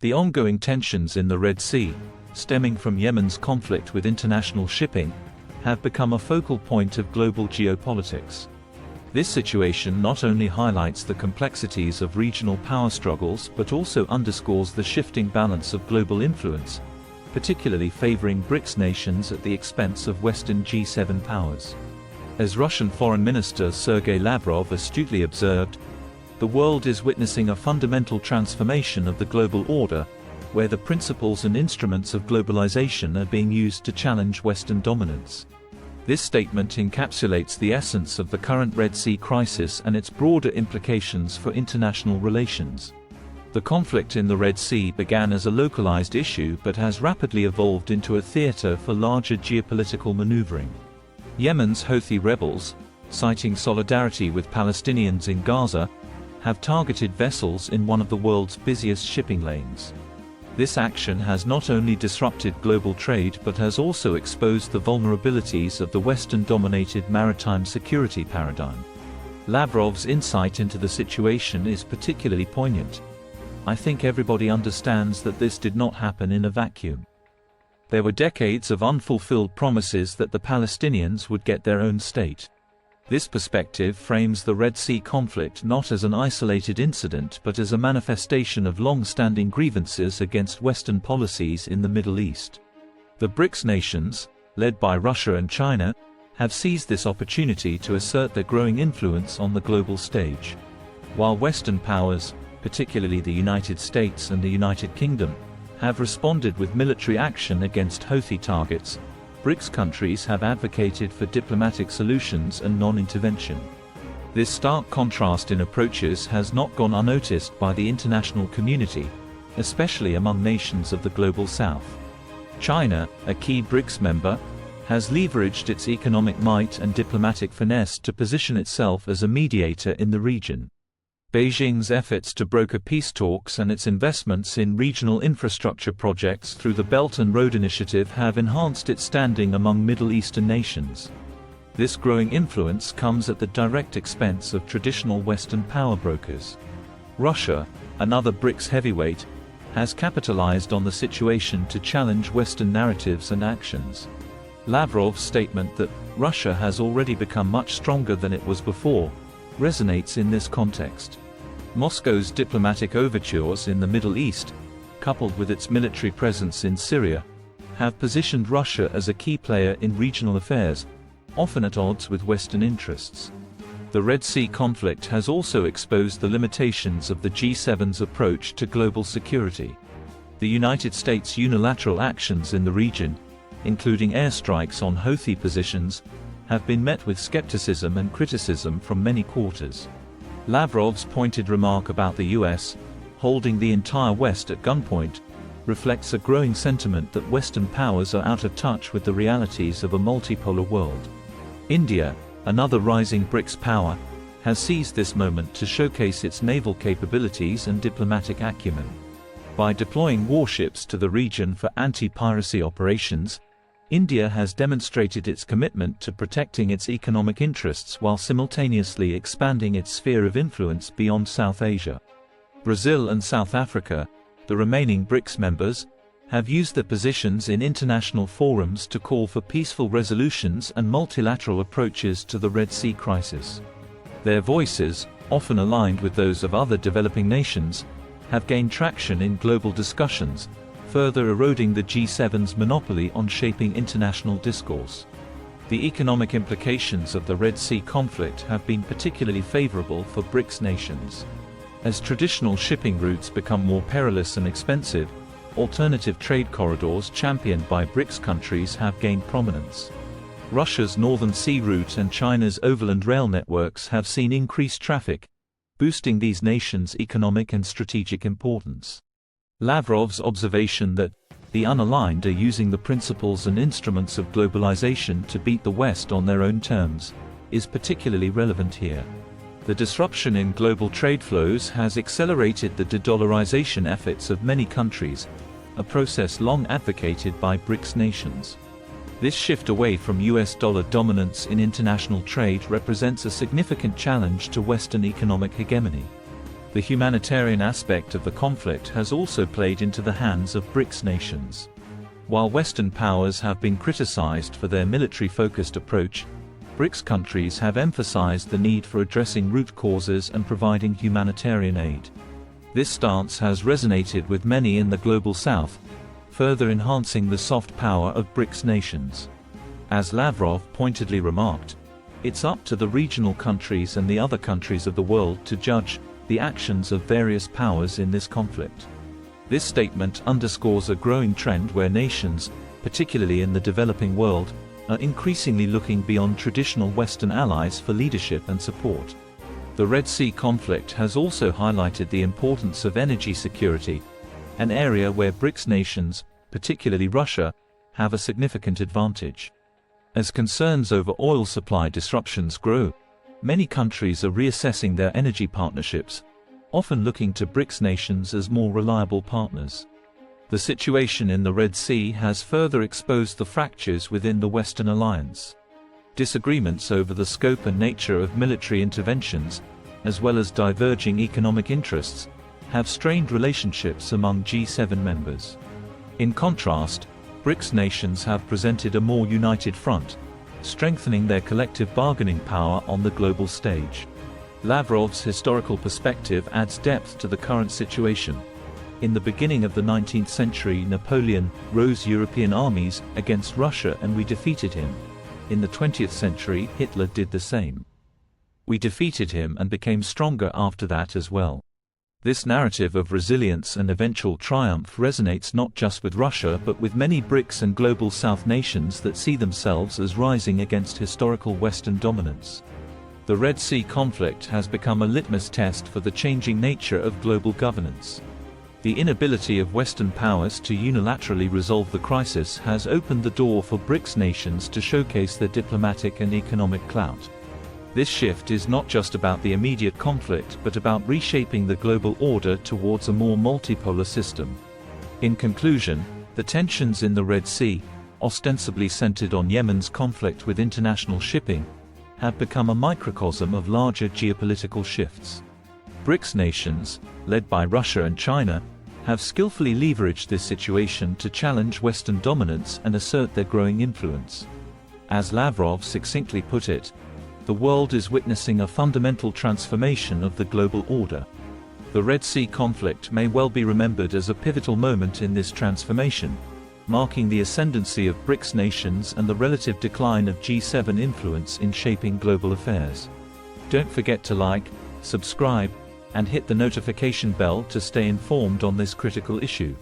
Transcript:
The ongoing tensions in the Red Sea, stemming from Yemen's conflict with international shipping, have become a focal point of global geopolitics. This situation not only highlights the complexities of regional power struggles but also underscores the shifting balance of global influence, particularly favoring BRICS nations at the expense of Western G7 powers. As Russian Foreign Minister Sergey Lavrov astutely observed, the world is witnessing a fundamental transformation of the global order, where the principles and instruments of globalization are being used to challenge Western dominance. This statement encapsulates the essence of the current Red Sea crisis and its broader implications for international relations. The conflict in the Red Sea began as a localized issue but has rapidly evolved into a theater for larger geopolitical maneuvering. Yemen's Houthi rebels, citing solidarity with Palestinians in Gaza, have targeted vessels in one of the world's busiest shipping lanes. This action has not only disrupted global trade but has also exposed the vulnerabilities of the Western-dominated maritime security paradigm. Lavrov's insight into the situation is particularly poignant. I think everybody understands that this did not happen in a vacuum. There were decades of unfulfilled promises that the Palestinians would get their own state. This perspective frames the Red Sea conflict not as an isolated incident but as a manifestation of long-standing grievances against Western policies in the Middle East. The BRICS nations, led by Russia and China, have seized this opportunity to assert their growing influence on the global stage. While Western powers, particularly the United States and the United Kingdom, have responded with military action against Houthi targets, BRICS countries have advocated for diplomatic solutions and non-intervention. This stark contrast in approaches has not gone unnoticed by the international community, especially among nations of the Global South. China, a key BRICS member, has leveraged its economic might and diplomatic finesse to position itself as a mediator in the region. Beijing's efforts to broker peace talks and its investments in regional infrastructure projects through the Belt and Road Initiative have enhanced its standing among Middle Eastern nations. This growing influence comes at the direct expense of traditional Western power brokers. Russia, another BRICS heavyweight, has capitalized on the situation to challenge Western narratives and actions. Lavrov's statement that Russia has already become much stronger than it was before resonates in this context. Moscow's diplomatic overtures in the Middle East, coupled with its military presence in Syria, have positioned Russia as a key player in regional affairs, often at odds with Western interests. The Red Sea conflict has also exposed the limitations of the G7's approach to global security. The United States' unilateral actions in the region, including airstrikes on Houthi positions, have been met with skepticism and criticism from many quarters. Lavrov's pointed remark about the US holding the entire West at gunpoint reflects a growing sentiment that Western powers are out of touch with the realities of a multipolar world. India, another rising BRICS power, has seized this moment to showcase its naval capabilities and diplomatic acumen. By deploying warships to the region for anti-piracy operations, India has demonstrated its commitment to protecting its economic interests while simultaneously expanding its sphere of influence beyond South Asia. Brazil and South Africa, the remaining BRICS members, have used their positions in international forums to call for peaceful resolutions and multilateral approaches to the Red Sea crisis. Their voices, often aligned with those of other developing nations, have gained traction in global discussions, further eroding the G7's monopoly on shaping international discourse. The economic implications of the Red Sea conflict have been particularly favorable for BRICS nations. As traditional shipping routes become more perilous and expensive, alternative trade corridors championed by BRICS countries have gained prominence. Russia's Northern Sea route and China's overland rail networks have seen increased traffic, boosting these nations' economic and strategic importance. Lavrov's observation that the unaligned are using the principles and instruments of globalization to beat the West on their own terms is particularly relevant here. The disruption in global trade flows has accelerated the de-dollarization efforts of many countries, a process long advocated by BRICS nations. This shift away from US dollar dominance in international trade represents a significant challenge to Western economic hegemony. The humanitarian aspect of the conflict has also played into the hands of BRICS nations. While Western powers have been criticized for their military-focused approach, BRICS countries have emphasized the need for addressing root causes and providing humanitarian aid. This stance has resonated with many in the global south, further enhancing the soft power of BRICS nations. As Lavrov pointedly remarked, it's up to the regional countries and the other countries of the world to judge the actions of various powers in this conflict. This statement underscores a growing trend where nations, particularly in the developing world, are increasingly looking beyond traditional Western allies for leadership and support. The Red Sea conflict has also highlighted the importance of energy security, an area where BRICS nations, particularly Russia, have a significant advantage. As concerns over oil supply disruptions grow, many countries are reassessing their energy partnerships, often looking to BRICS nations as more reliable partners. The situation in the Red Sea has further exposed the fractures within the Western alliance. Disagreements over the scope and nature of military interventions, as well as diverging economic interests, have strained relationships among G7 members. In contrast, BRICS nations have presented a more united front, strengthening their collective bargaining power on the global stage. Lavrov's historical perspective adds depth to the current situation. In the beginning of the 19th century, Napoleon rose European armies against Russia and we defeated him. In the 20th century, Hitler did the same. We defeated him and became stronger after that as well. This narrative of resilience and eventual triumph resonates not just with Russia but with many BRICS and Global South nations that see themselves as rising against historical Western dominance. The Red Sea conflict has become a litmus test for the changing nature of global governance. The inability of Western powers to unilaterally resolve the crisis has opened the door for BRICS nations to showcase their diplomatic and economic clout. This shift is not just about the immediate conflict but about reshaping the global order towards a more multipolar system. In conclusion, the tensions in the Red Sea, ostensibly centered on Yemen's conflict with international shipping, have become a microcosm of larger geopolitical shifts. BRICS nations, led by Russia and China, have skillfully leveraged this situation to challenge Western dominance and assert their growing influence. As Lavrov succinctly put it, the world is witnessing a fundamental transformation of the global order. The Red Sea conflict may well be remembered as a pivotal moment in this transformation, marking the ascendancy of BRICS nations and the relative decline of G7 influence in shaping global affairs. Don't forget to like, subscribe, and hit the notification bell to stay informed on this critical issue.